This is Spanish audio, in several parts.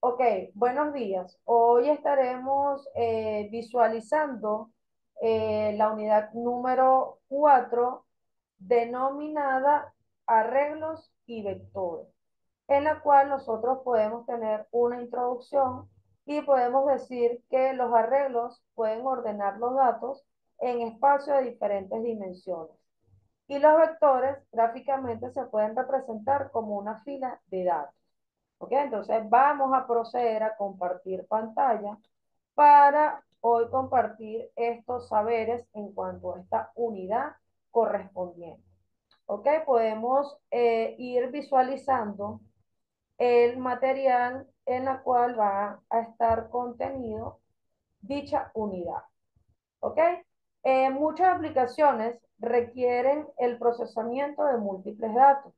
Ok, buenos días. Hoy estaremos visualizando la unidad número 4 denominada arreglos y vectores, en la cual nosotros podemos tener una introducción y podemos decir que los arreglos pueden ordenar los datos en espacios de diferentes dimensiones. Y los vectores gráficamente se pueden representar como una fila de datos. ¿Ok? Entonces vamos a proceder a compartir pantalla para hoy compartir estos saberes en cuanto a esta unidad correspondiente. ¿Ok? Podemos ir visualizando el material en la cual va a estar contenido dicha unidad. ¿Ok? Muchas aplicaciones requieren el procesamiento de múltiples datos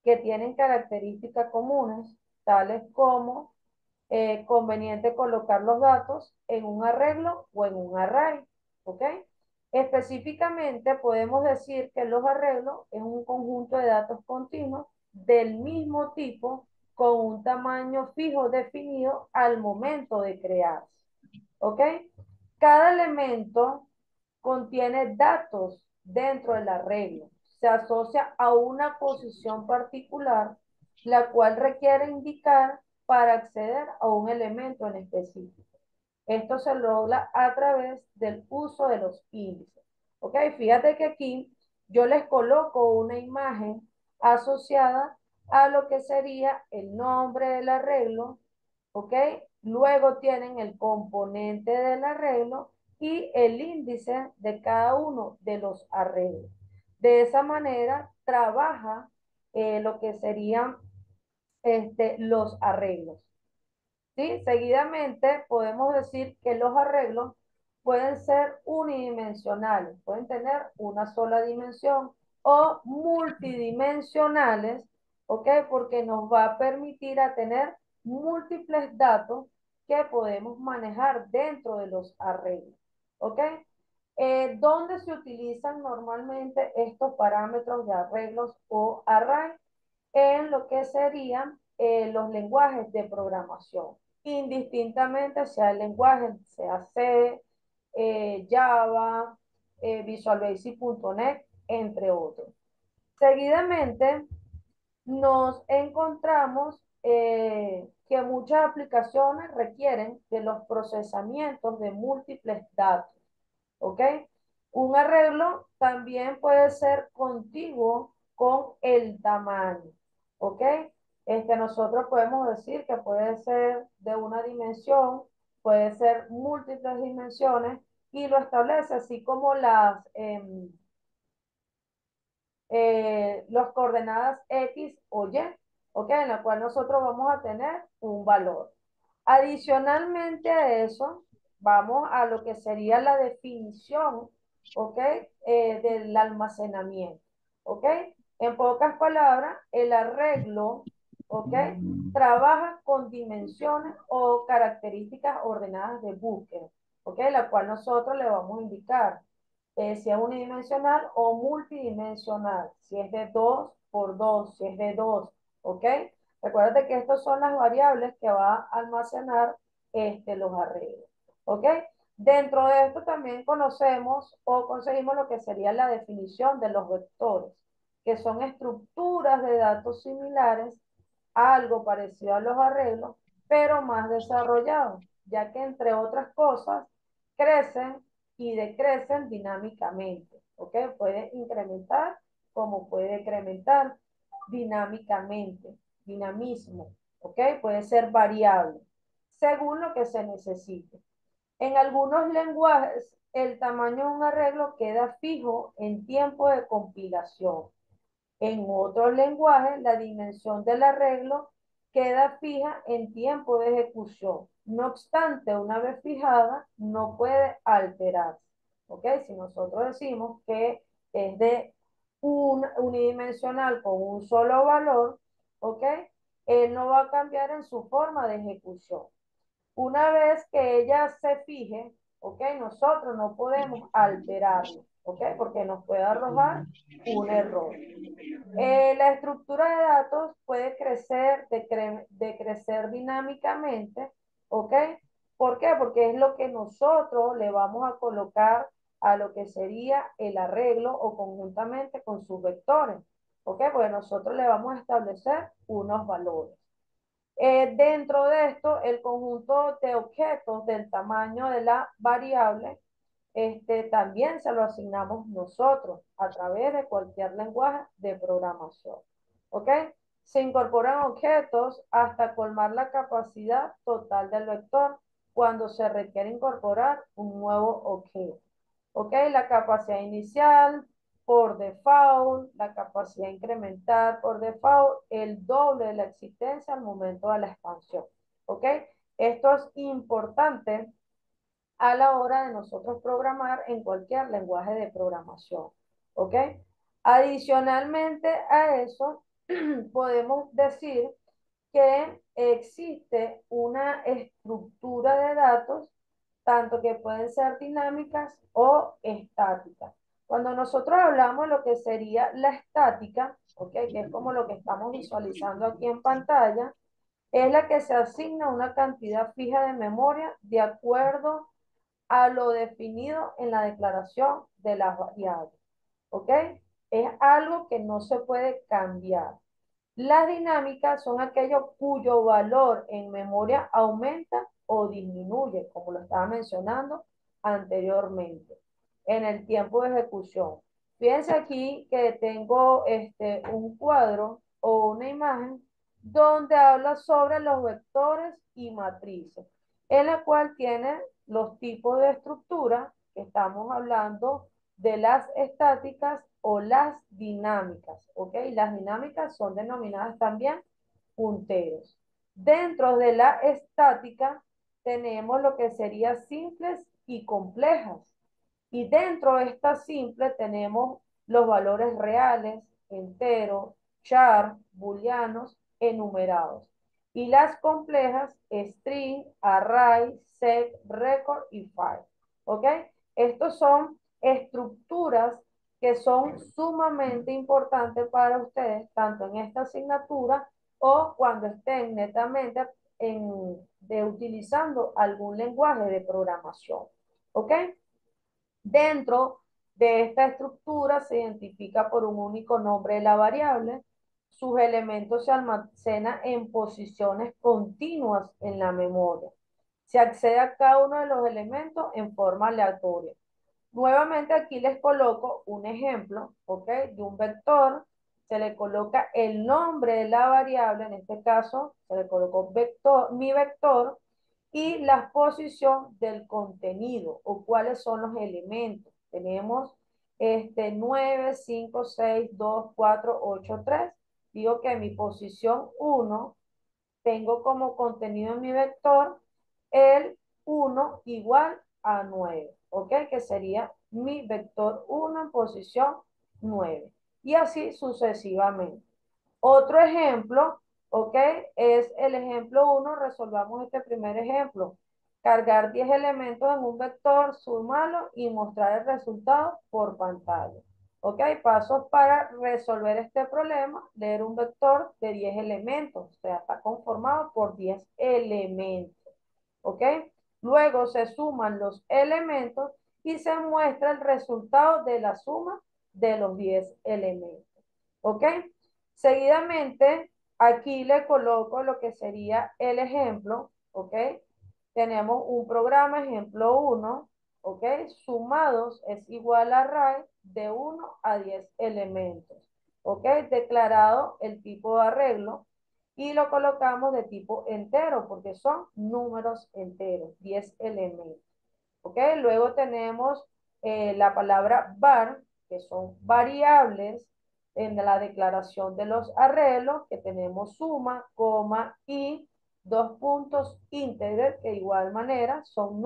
que tienen características comunes, tales como conveniente colocar los datos en un arreglo o en un array. ¿Ok? Específicamente podemos decir que los arreglos es un conjunto de datos continuos del mismo tipo con un tamaño fijo definido al momento de crearse. ¿Ok? Cada elemento contiene datos dentro del arreglo. Se asocia a una posición particular, la cual requiere indicar para acceder a un elemento en específico. Esto se logra a través del uso de los índices. ¿Ok? Fíjate que aquí yo les coloco una imagen asociada a lo que sería el nombre del arreglo. ¿Ok? Luego tienen el componente del arreglo y el índice de cada uno de los arreglos. De esa manera trabaja lo que serían los arreglos. ¿Sí? Seguidamente podemos decir que los arreglos pueden ser unidimensionales, pueden tener una sola dimensión o multidimensionales, ¿ok? Porque nos va a permitir a tener múltiples datos que podemos manejar dentro de los arreglos, ¿ok? ¿Dónde se utilizan normalmente estos parámetros de arreglos o array? En lo que serían los lenguajes de programación, indistintamente sea el lenguaje, sea C, Java, Visual Basic.net, entre otros. Seguidamente, nos encontramos que muchas aplicaciones requieren de los procesamientos de múltiples datos. ¿Ok? Un arreglo también puede ser contiguo con el tamaño. ¿Ok? Nosotros podemos decir que puede ser de una dimensión, puede ser múltiples dimensiones y lo establece así como las coordenadas X o Y, ¿ok? En la cual nosotros vamos a tener un valor. Adicionalmente a eso, vamos a lo que sería la definición, ¿ok? Del almacenamiento, ¿ok? En pocas palabras, el arreglo, ¿ok? Trabaja con dimensiones o características ordenadas de búsqueda, ¿ok? La cual nosotros le vamos a indicar si es unidimensional o multidimensional, si es de 2 por 2, si es de 2, ¿ok? Recuerda que estas son las variables que va a almacenar los arreglos, ¿ok? Dentro de esto también conocemos o conseguimos lo que sería la definición de los vectores, que son estructuras de datos similares a algo parecido a los arreglos, pero más desarrollados, ya que entre otras cosas crecen y decrecen dinámicamente, ¿ok? Puede incrementar como puede decrementar dinámicamente, dinamismo, ¿ok? Puede ser variable, según lo que se necesite. En algunos lenguajes, el tamaño de un arreglo queda fijo en tiempo de compilación. En otros lenguajes, la dimensión del arreglo queda fija en tiempo de ejecución. No obstante, una vez fijada, no puede alterarse. ¿Ok? Si nosotros decimos que es de un unidimensional con un solo valor, ¿ok? Él no va a cambiar en su forma de ejecución. Una vez que ella se fije, ¿ok? Nosotros no podemos alterarlo. ¿ok? Porque nos puede arrojar un error. La estructura de datos puede crecer, decrecer dinámicamente, ¿ok? ¿Por qué? Porque es lo que nosotros le vamos a colocar a lo que sería el arreglo o conjuntamente con sus vectores, ¿ok? Porque nosotros le vamos a establecer unos valores. Dentro de esto, el conjunto de objetos del tamaño de la variable también se lo asignamos nosotros a través de cualquier lenguaje de programación. ¿Ok? Se incorporan objetos hasta colmar la capacidad total del vector cuando se requiere incorporar un nuevo objeto. ¿Ok? La capacidad inicial por default, la capacidad incremental por default, el doble de la existencia al momento de la expansión. ¿Ok? Esto es importante a la hora de nosotros programar en cualquier lenguaje de programación. ¿Ok? Adicionalmente a eso, podemos decir que existe una estructura de datos, tanto que pueden ser dinámicas o estáticas. Cuando nosotros hablamos de lo que sería la estática, ¿ok? Que es como lo que estamos visualizando aquí en pantalla, es la que se asigna una cantidad fija de memoria de acuerdo a lo definido en la declaración de las variables. ¿Ok? Es algo que no se puede cambiar. Las dinámicas son aquellos cuyo valor en memoria aumenta o disminuye, como lo estaba mencionando anteriormente, en el tiempo de ejecución. Fíjense aquí que tengo un cuadro o una imagen donde habla sobre los vectores y matrices, en la cual tiene los tipos de estructura que estamos hablando de las estáticas o las dinámicas, ¿ok? Las dinámicas son denominadas también punteros. Dentro de la estática tenemos lo que sería simples y complejas. Y dentro de esta simple tenemos los valores reales, enteros, char, booleanos, enumerados. Y las complejas, string, array, set, record y file. ¿Ok? Estos son estructuras que son sumamente importantes para ustedes, tanto en esta asignatura o cuando estén netamente utilizando algún lenguaje de programación. ¿Ok? Dentro de esta estructura se identifica por un único nombre de la variable. Sus elementos se almacenan en posiciones continuas en la memoria. Se accede a cada uno de los elementos en forma aleatoria. Nuevamente aquí les coloco un ejemplo, ¿ok? De un vector. Se le coloca el nombre de la variable, en este caso se le colocó vector, mi vector, y la posición del contenido o cuáles son los elementos. Tenemos 9, 5, 6, 2, 4, 8, 3. Digo que mi posición 1 tengo como contenido en mi vector el 1 igual a 9, ¿ok? Que sería mi vector 1 en posición 9. Y así sucesivamente. Otro ejemplo, ¿ok? Es el ejemplo 1. Resolvamos este primer ejemplo. Cargar 10 elementos en un vector, sumarlo y mostrar el resultado por pantalla. ¿Ok? Pasos para resolver este problema. Leer un vector de 10 elementos. O sea, está conformado por 10 elementos. ¿Ok? Luego se suman los elementos y se muestra el resultado de la suma de los 10 elementos. ¿Ok? Seguidamente, aquí le coloco lo que sería el ejemplo, ¿ok? Tenemos un programa ejemplo 1, ¿ok? Sumados es igual a array de 1 a 10 elementos, ¿ok? Declarado el tipo de arreglo y lo colocamos de tipo entero porque son números enteros, 10 elementos, ¿ok? Luego tenemos la palabra var, que son variables en la declaración de los arreglos, que tenemos suma, coma y dos puntos íntegros, que de igual manera son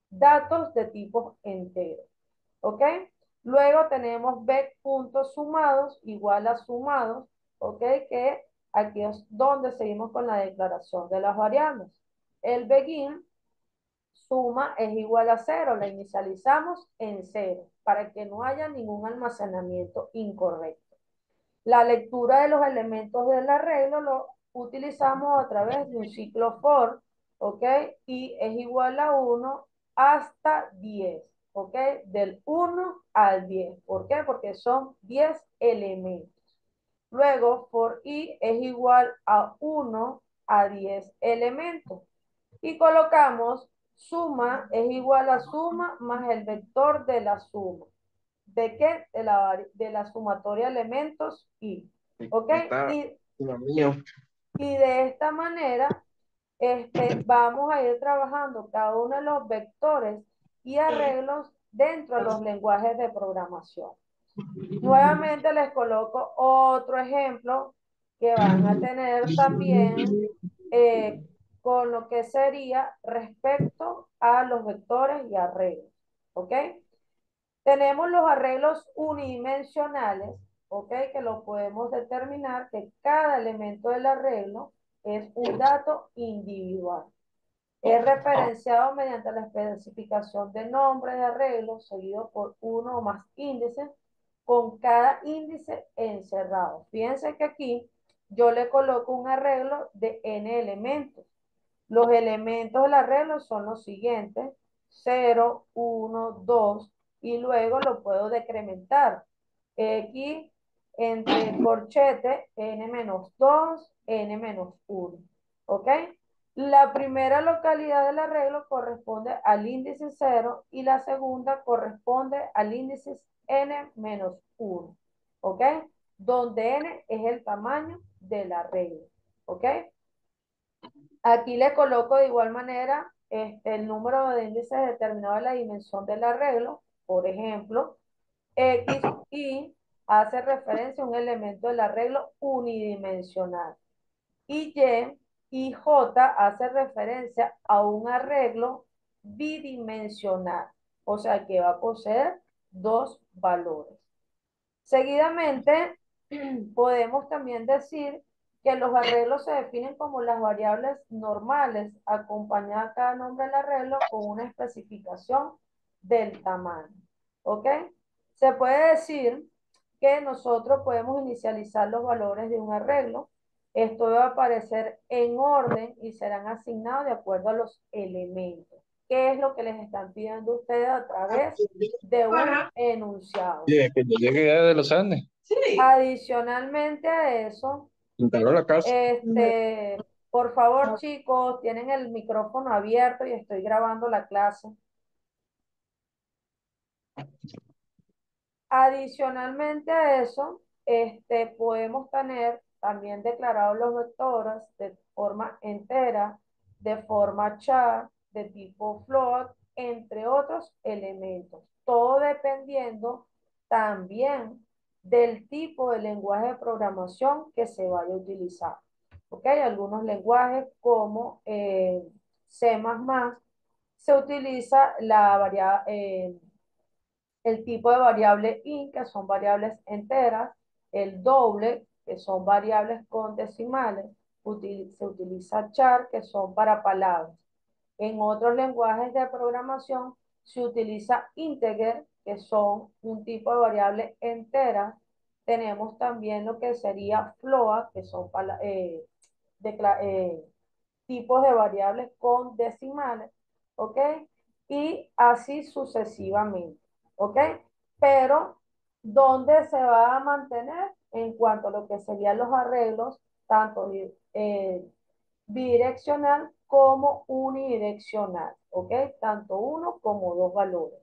datos de tipo entero, ¿ok? Luego tenemos b puntos sumados igual a sumados, ¿ok? Que aquí es donde seguimos con la declaración de las variables. El begin suma es igual a cero, la inicializamos en cero, para que no haya ningún almacenamiento incorrecto. La lectura de los elementos del arreglo lo utilizamos a través de un ciclo for, ¿ok? Y es igual a 1 hasta 10, ¿ok? Del 1 al 10. ¿Por qué? Porque son 10 elementos. Luego, for i es igual a 1 a 10 elementos. Y colocamos suma es igual a suma más el vector de la suma. ¿De qué? De la sumatoria de elementos i. ¿Ok? Está Y, lo mío. y de esta manera vamos a ir trabajando cada uno de los vectores y arreglos dentro de los lenguajes de programación. Nuevamente les coloco otro ejemplo que van a tener también eh, con lo que sería respecto a los vectores y arreglos. ¿Ok? Tenemos los arreglos unidimensionales, ¿ok? Que lo podemos determinar que cada elemento del arreglo es un dato individual. Es referenciado mediante la especificación de nombre de arreglo seguido por uno o más índices, con cada índice encerrado. Fíjense que aquí yo le coloco un arreglo de n elementos. Los elementos del arreglo son los siguientes: 0, 1, 2, y luego lo puedo decrementar. X entre corchete n-2, n-1. ¿Ok? La primera localidad del arreglo corresponde al índice 0 y la segunda corresponde al índice n-1. ¿Ok? Donde n es el tamaño del arreglo. ¿Ok? Aquí le coloco de igual manera el número de índices determinado de la dimensión del arreglo. Por ejemplo, X, Y hace referencia a un elemento del arreglo unidimensional. Y J hace referencia a un arreglo bidimensional. O sea que va a poseer dos valores. Seguidamente, podemos también decir que los arreglos se definen como las variables normales, acompañadas cada nombre del arreglo con una especificación del tamaño. ¿Ok? Se puede decir que nosotros podemos inicializar los valores de un arreglo. Esto va a aparecer en orden y serán asignados de acuerdo a los elementos. ¿Qué es lo que les están pidiendo ustedes a través de un enunciado? Sí, es que yo llegué de los Andes. Adicionalmente a eso, Pintaron la casa. por favor, chicos, tienen el micrófono abierto y estoy grabando la clase. Adicionalmente a eso, podemos tener también declarados los vectores de forma entera, de forma char, de tipo float, entre otros elementos. Todo dependiendo también del tipo de lenguaje de programación que se vaya a utilizar. ¿Ok? Algunos lenguajes como C++ se utiliza el tipo de variable int, que son variables enteras, el doble, que son variables con decimales, se utiliza char, que son para palabras. En otros lenguajes de programación se utiliza integer, que son un tipo de variable entera. Tenemos también lo que sería float, que son tipos de variables con decimales, ¿ok? Y así sucesivamente, ¿ok? Pero, ¿dónde se va a mantener en cuanto a lo que serían los arreglos, tanto bidireccional como unidireccional, ¿ok? Tanto uno como dos valores.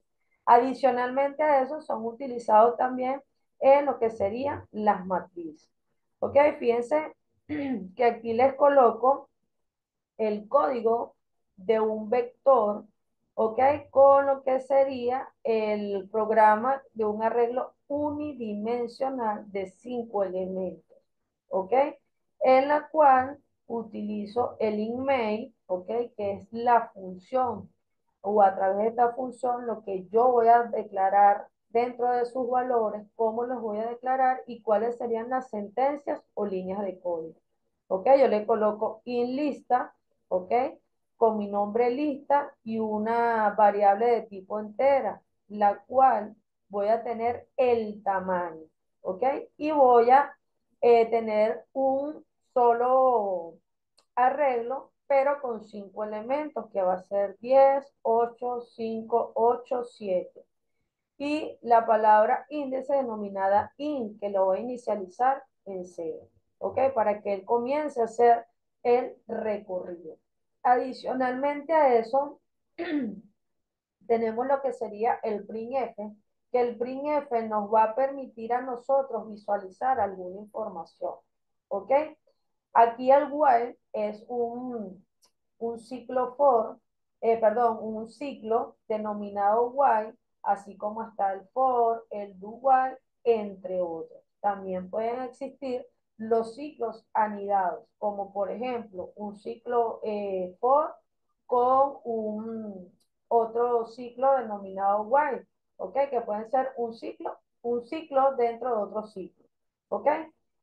Adicionalmente a eso, son utilizados también en lo que serían las matrices, ¿ok? Fíjense que aquí les coloco el código de un vector, ¿ok? Con lo que sería el programa de un arreglo unidimensional de 5 elementos, ¿ok? En la cual utilizo el inMain, ¿ok? Que es la función, o a través de esta función lo que yo voy a declarar dentro de sus valores, cómo los voy a declarar y cuáles serían las sentencias o líneas de código. ¿Ok? Yo le coloco in lista, ¿ok? con mi nombre lista y una variable de tipo entera, la cual voy a tener el tamaño, ¿ok? Y voy a tener un solo arreglo, pero con 5 elementos, que va a ser 10, 8, 5, 8, 7. Y la palabra índice denominada in, que lo voy a inicializar en cero, ¿ok? Para que él comience a hacer el recorrido. Adicionalmente a eso, tenemos lo que sería el printf, que el printf nos va a permitir a nosotros visualizar alguna información, ¿ok? Aquí el while es un ciclo for, perdón, un ciclo denominado while, así como está el for, el do while, entre otros. También pueden existir los ciclos anidados, como por ejemplo un ciclo for con un otro ciclo denominado while, ¿ok? Que pueden ser un ciclo dentro de otro ciclo, ¿ok?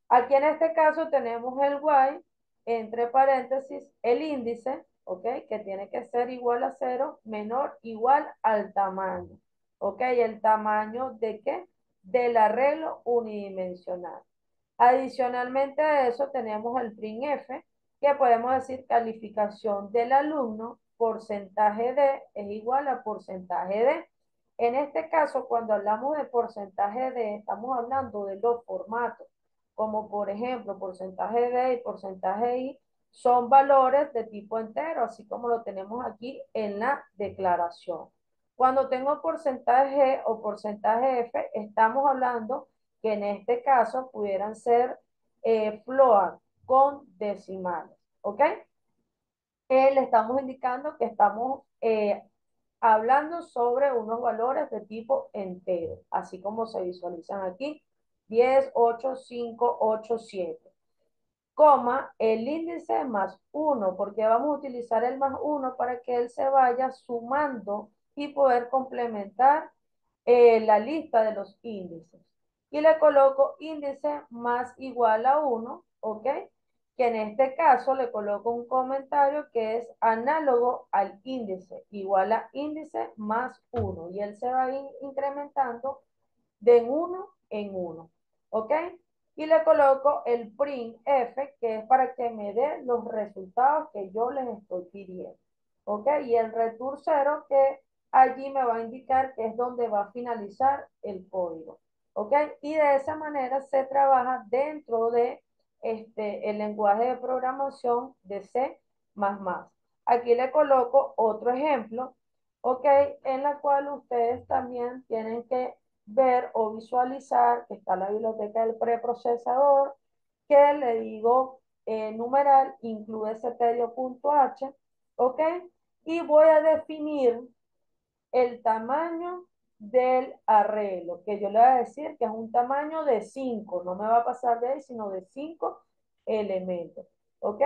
Aquí en este caso tenemos el while, entre paréntesis, el índice, ¿ok? Que tiene que ser igual a cero, menor, igual al tamaño, ¿ok? ¿El tamaño de qué? Del arreglo unidimensional. Adicionalmente a eso tenemos el printf, que podemos decir calificación del alumno, porcentaje de es igual a porcentaje de. En este caso, cuando hablamos de porcentaje de, estamos hablando de los formatos, como por ejemplo porcentaje de y porcentaje i, son valores de tipo entero, así como lo tenemos aquí en la declaración. Cuando tengo porcentaje G o porcentaje F, estamos hablando que en este caso pudieran ser float con decimales, ¿ok? Le estamos indicando que estamos hablando sobre unos valores de tipo entero, así como se visualizan aquí, 10, 8, 5, 8, 7, coma, el índice más 1, porque vamos a utilizar el más 1 para que él se vaya sumando y poder complementar la lista de los índices. Y le coloco índice más igual a 1, ¿ok? Que en este caso le coloco un comentario que es análogo al índice, igual a índice más 1. Y él se va a ir incrementando de uno en uno, ¿ok? Y le coloco el printf, que es para que me dé los resultados que yo les estoy pidiendo, ¿ok? Y el return 0, que allí me va a indicar que es donde va a finalizar el código, ¿ok? Y de esa manera se trabaja dentro de el lenguaje de programación de C++. Aquí le coloco otro ejemplo, ¿ok? En la cual ustedes también tienen que ver o visualizar que está la biblioteca del preprocesador, que le digo numeral, incluye cterio.h, ¿ok? Y voy a definir el tamaño del arreglo, que yo le voy a decir que es un tamaño de 5, no me va a pasar de ahí, sino de 5 elementos, ¿ok?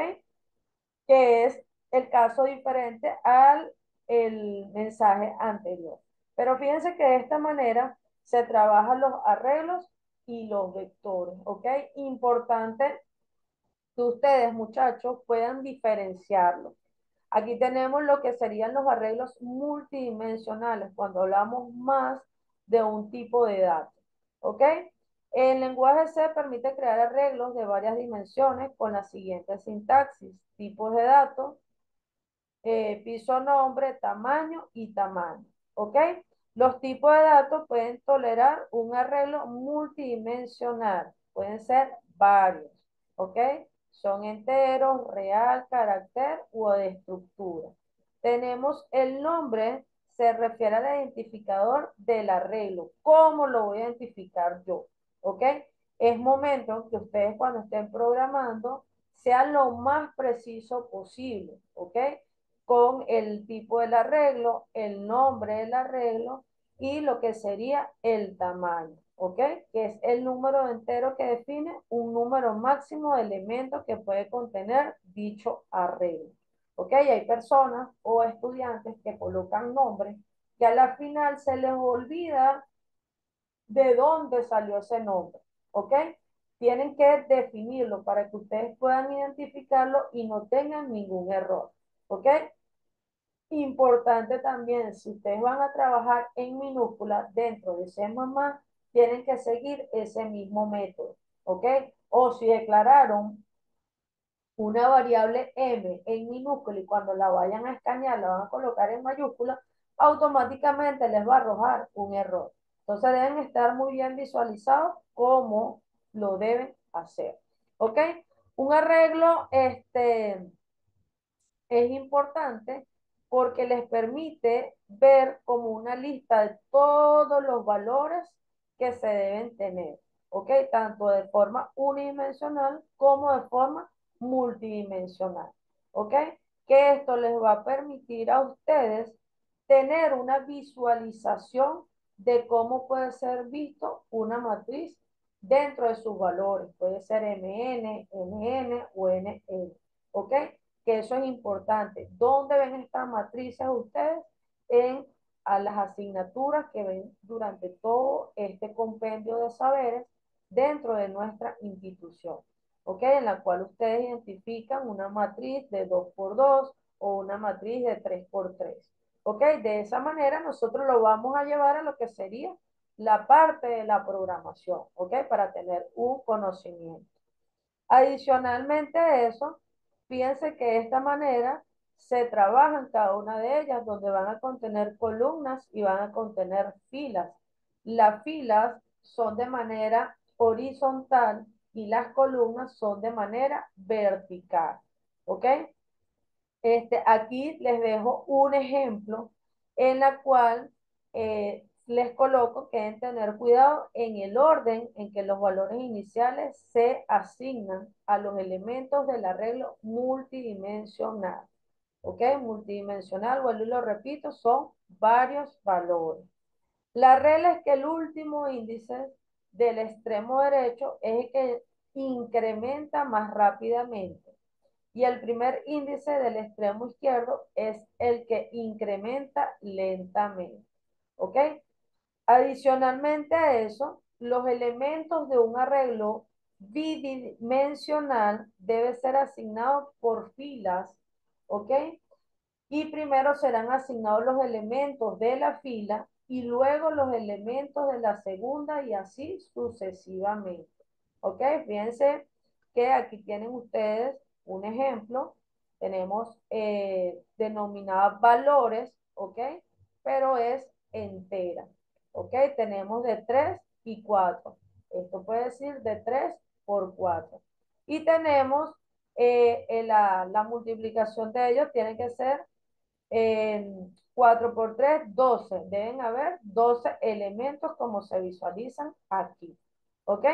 Que es el caso diferente al el mensaje anterior. Pero fíjense que de esta manera se trabajan los arreglos y los vectores, ¿ok? Importante que ustedes, muchachos, puedan diferenciarlos. Aquí tenemos lo que serían los arreglos multidimensionales, cuando hablamos más de un tipo de datos, ¿ok? El lenguaje C permite crear arreglos de varias dimensiones con la siguiente sintaxis: tipos de datos, piso nombre, tamaño y tamaño, ¿ok? Los tipos de datos pueden tolerar un arreglo multidimensional, pueden ser varios, ¿ok? Son enteros, real, carácter o de estructura. Tenemos el nombre, se refiere al identificador del arreglo. ¿Cómo lo voy a identificar yo? ¿Ok? Es momento que ustedes cuando estén programando sean lo más preciso posible, ¿ok? Con el tipo del arreglo, el nombre del arreglo y lo que sería el tamaño, ¿ok? Que es el número entero que define un número máximo de elementos que puede contener dicho arreglo, ¿ok? Hay personas o estudiantes que colocan nombres que a la final se les olvida de dónde salió ese nombre, ¿ok? Tienen que definirlo para que ustedes puedan identificarlo y no tengan ningún error, ¿ok? Importante también, si ustedes van a trabajar en minúscula dentro de C++, tienen que seguir ese mismo método, ¿ok? O si declararon una variable m en minúscula y cuando la vayan a escanear la van a colocar en mayúscula, automáticamente les va a arrojar un error. Entonces deben estar muy bien visualizados cómo lo deben hacer, ¿ok? Un arreglo, es importante porque les permite ver como una lista de todos los valores que se deben tener, ¿ok? Tanto de forma unidimensional como de forma multidimensional, ¿ok? Que esto les va a permitir a ustedes tener una visualización de cómo puede ser visto una matriz dentro de sus valores. Puede ser MN, NN o NL, ¿ok? Que eso es importante. ¿Dónde ven estas matrices ustedes? En a las asignaturas que ven durante todo este compendio de saberes dentro de nuestra institución, ¿ok? En la cual ustedes identifican una matriz de 2 por 2 o una matriz de 3 por 3, ¿ok? De esa manera nosotros lo vamos a llevar a lo que sería la parte de la programación, ¿ok? Para tener un conocimiento. Adicionalmente a eso, fíjense que de esta manera se trabajan cada una de ellas, donde van a contener columnas y van a contener filas. Las filas son de manera horizontal y las columnas son de manera vertical. ¿Ok? Aquí les dejo un ejemplo en la cual les coloco que deben tener cuidado en el orden en que los valores iniciales se asignan a los elementos del arreglo multidimensional. ¿Ok? Multidimensional, vuelvo y lo repito, son varios valores. La regla es que el último índice del extremo derecho es el que incrementa más rápidamente y el primer índice del extremo izquierdo es el que incrementa lentamente. ¿Ok? Adicionalmente a eso, los elementos de un arreglo bidimensional deben ser asignados por filas. ¿Ok? Y primero serán asignados los elementos de la fila y luego los elementos de la segunda y así sucesivamente. ¿Ok? Fíjense que aquí tienen ustedes un ejemplo. Tenemos denominadas valores, ¿ok? Pero es entera, ¿ok? Tenemos de 3 y 4. Esto puede decir de 3 por 4. Y tenemos la multiplicación de ellos, tiene que ser 4 por 3, 12. Deben haber 12 elementos como se visualizan aquí. ¿Ok?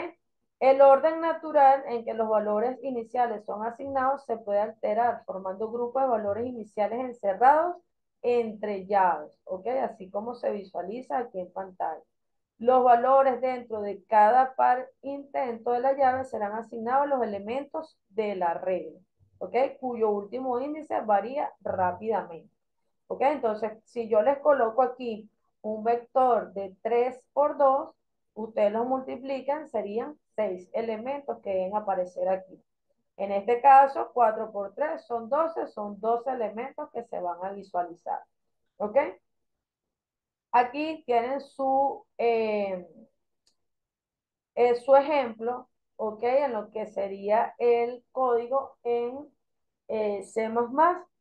El orden natural en que los valores iniciales son asignados se puede alterar formando grupos de valores iniciales encerrados entre llaves. ¿Ok? Así como se visualiza aquí en pantalla. Los valores dentro de cada par intento de la llave serán asignados a los elementos de la regla. ¿Ok? Cuyo último índice varía rápidamente. ¿Ok? Entonces, si yo les coloco aquí un vector de 3 por 2, ustedes los multiplican, serían 6 elementos que deben aparecer aquí. En este caso, 4 por 3 son 12 elementos que se van a visualizar. ¿Ok? Aquí tienen su ejemplo, ¿ok? En lo que sería el código en C++,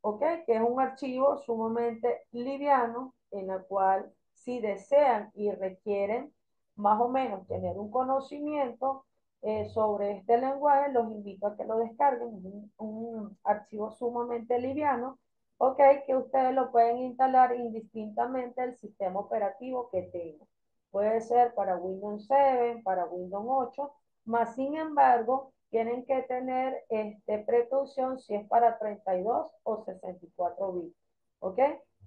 ¿ok? Que es un archivo sumamente liviano en el cual si desean y requieren más o menos tener un conocimiento sobre este lenguaje, los invito a que lo descarguen. Un archivo sumamente liviano, ¿ok? Que ustedes lo pueden instalar indistintamente del sistema operativo que tengan. Puede ser para Windows 7, para Windows 8, más sin embargo, tienen que tener precaución si es para 32 o 64 bits. ¿Ok?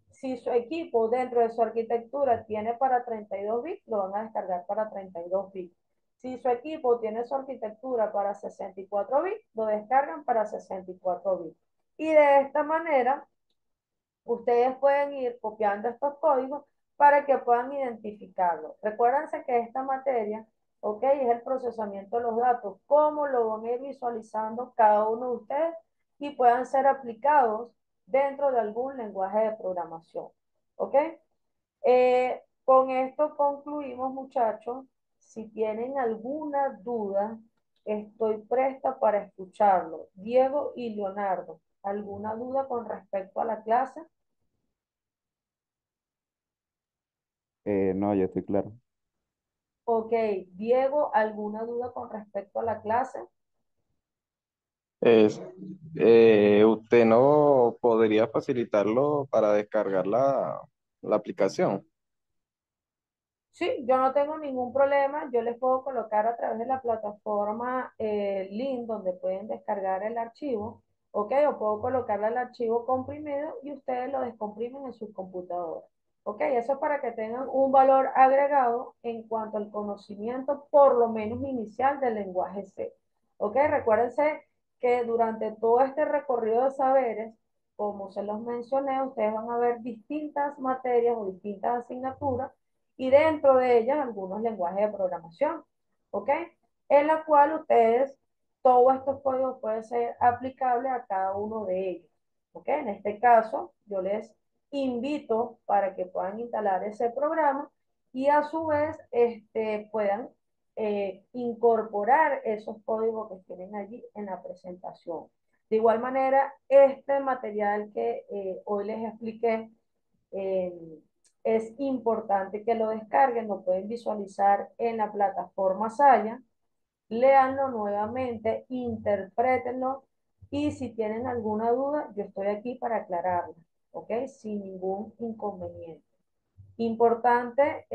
Si su equipo dentro de su arquitectura tiene para 32 bits, lo van a descargar para 32 bits. Si su equipo tiene su arquitectura para 64 bits, lo descargan para 64 bits. Y de esta manera, ustedes pueden ir copiando estos códigos para que puedan identificarlo. Recuérdense que esta materia, ok, es el procesamiento de los datos, cómo lo van a ir visualizando cada uno de ustedes y puedan ser aplicados dentro de algún lenguaje de programación. ¿Ok? Con esto concluimos, muchachos. Si tienen alguna duda, estoy presta para escucharlo. Diego y Leonardo, ¿alguna duda con respecto a la clase? No, yo estoy claro. Ok, Diego, ¿alguna duda con respecto a la clase? Es, ¿Usted no podría facilitarlo para descargar la aplicación? Sí, yo no tengo ningún problema. Yo les puedo colocar a través de la plataforma el link donde pueden descargar el archivo, ¿ok? O puedo colocarle el archivo comprimido y ustedes lo descomprimen en sus computadoras, ¿ok? Eso es para que tengan un valor agregado en cuanto al conocimiento, por lo menos inicial, del lenguaje C, ¿ok? Recuérdense que durante todo este recorrido de saberes, como se los mencioné, ustedes van a ver distintas materias o distintas asignaturas y dentro de ellas algunos lenguajes de programación, ¿ok? En la cual ustedes, todos estos códigos pueden ser aplicables a cada uno de ellos, ¿ok? En este caso, yo les invito para que puedan instalar ese programa y a su vez puedan incorporar esos códigos que tienen allí en la presentación. De igual manera, este material que hoy les expliqué eh, es importante que lo descarguen, lo pueden visualizar en la plataforma Saya, léanlo nuevamente, interprétenlo y si tienen alguna duda, yo estoy aquí para aclararla, ¿ok? Sin ningún inconveniente. Importante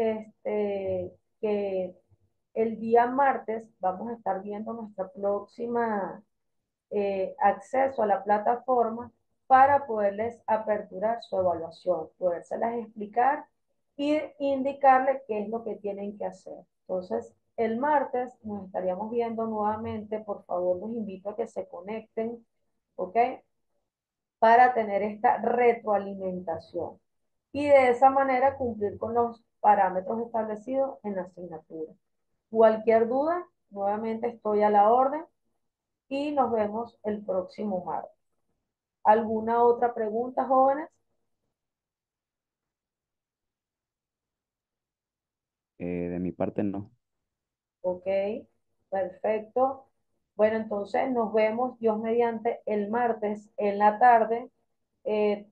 que el día martes vamos a estar viendo nuestra próxima acceso a la plataforma para poderles aperturar su evaluación, podérselas explicar y indicarles qué es lo que tienen que hacer. Entonces, el martes nos estaríamos viendo nuevamente. Por favor, los invito a que se conecten, ¿ok? Para tener esta retroalimentación y de esa manera cumplir con los parámetros establecidos en la asignatura. Cualquier duda, nuevamente estoy a la orden y nos vemos el próximo martes. ¿Alguna otra pregunta, jóvenes? De mi parte, no. Ok, perfecto. Bueno, entonces nos vemos, Dios mediante, el martes en la tarde.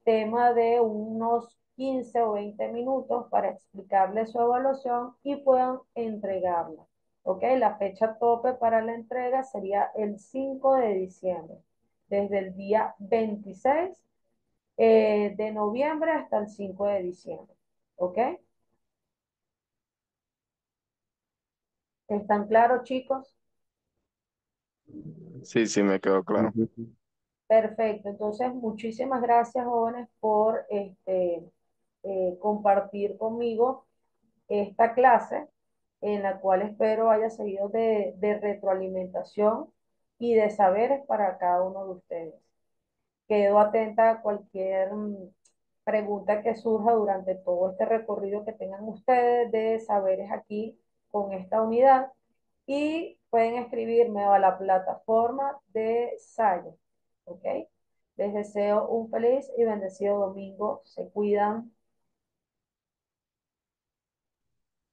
Tema de unos 15 o 20 minutos para explicarles su evaluación y puedan entregarla. Ok, la fecha tope para la entrega sería el 5 de diciembre, desde el día 26 de noviembre hasta el 5 de diciembre. ¿Ok? ¿Están claros, chicos? Sí, sí, me quedó Sí, claro. sí, sí. Perfecto. Entonces, muchísimas gracias, jóvenes, por compartir conmigo esta clase en la cual espero haya seguido de retroalimentación y de saberes para cada uno de ustedes. Quedo atenta a cualquier pregunta que surja durante todo este recorrido que tengan ustedes de saberes aquí con esta unidad y pueden escribirme a la plataforma de Sayo, ¿ok? Les deseo un feliz y bendecido domingo. Se cuidan.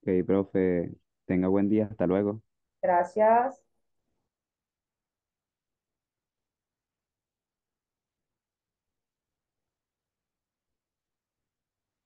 Ok, profe, tenga buen día, hasta luego. Gracias.